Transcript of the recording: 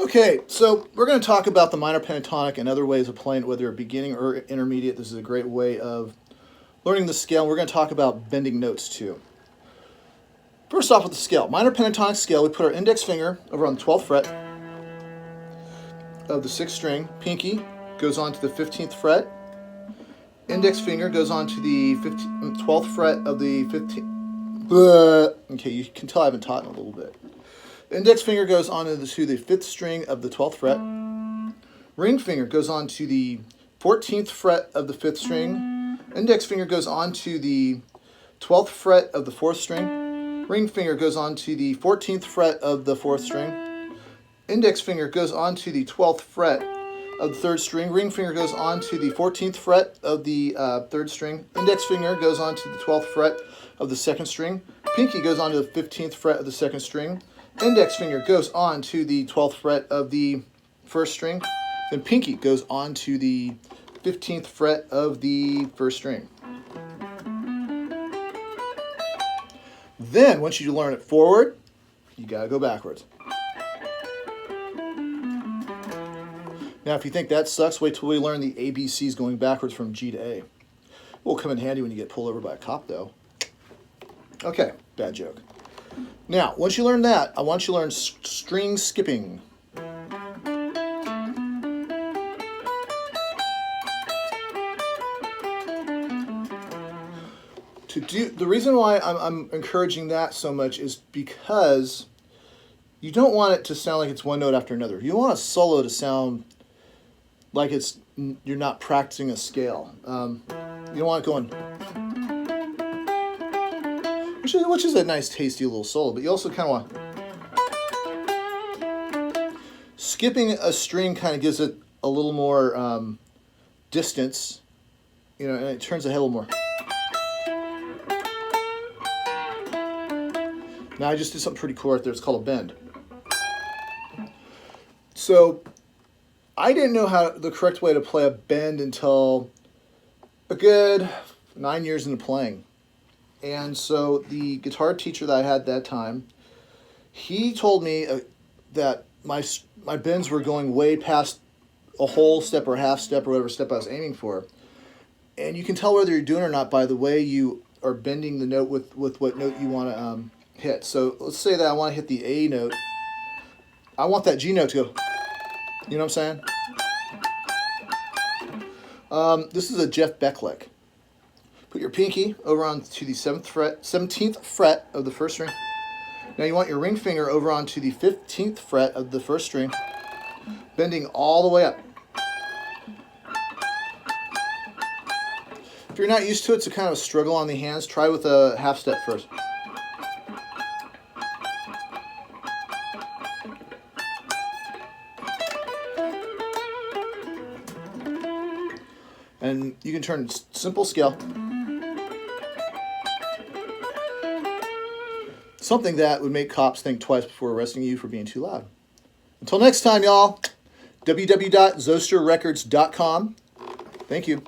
Okay, so we're going to talk about the minor pentatonic and other ways of playing it, whether you're beginning or intermediate. This is a great way of learning the scale. We're going to talk about bending notes too. First off with the scale. Minor pentatonic scale, we put our index finger over on the 12th fret of the 6th string. Pinky goes on to the 15th fret. Index finger goes on to the 12th fret of the 15th. Okay, you can tell I haven't taught in a little bit. Index finger goes on to the 5th string of the 12th fret. Ring finger goes on to the 14th fret of the 5th string. Index finger goes on to the 12th fret of the 4th string. Ring finger goes on to the 14th fret of the 4th string. Index finger goes on to the 12th fret of the 3rd string. Ring finger goes on to the 14th fret of the 3rd string. Index finger goes on to the 12th fret of the 2nd string. Pinky goes on to the 15th fret of the 2nd string. Index finger goes on to the 12th fret of the 1st string. Then pinky goes on to the 15th fret of the 1st string. Then, once you learn it forward, you gotta go backwards. Now, if you think that sucks, wait till we learn the ABCs going backwards from G to A. It will come in handy when you get pulled over by a cop, though. Okay, bad joke. Now, once you learn that, I want you to learn string skipping. The reason why I'm encouraging that so much is because you don't want it to sound like it's one note after another. You want a solo to sound like you're not practicing a scale. You don't want it going, which is a nice, tasty little solo, but you also kind of want... Skipping a string kind of gives it a little more distance, and it turns the head a little more. Now I just did something pretty cool right there. It's called a bend. So I didn't know the correct way to play a bend until a good 9 years into playing. And so the guitar teacher that I had that time, he told me that my bends were going way past a whole step or half step or whatever step I was aiming for. And you can tell whether you're doing it or not by the way you are bending the note with what note you want to hit. So let's say that I want to hit the A note. I want that G note to go, you know what I'm saying? This is a Jeff Beck lick. Put your pinky over onto the 17th fret of the 1st string. Now you want your ring finger over onto the 15th fret of the 1st string, bending all the way up. If you're not used to it, it's a kind of a struggle on the hands. Try with a half step first. And you can turn simple scale. Something that would make cops think twice before arresting you for being too loud. Until next time, y'all, www.zosterrecords.com. Thank you.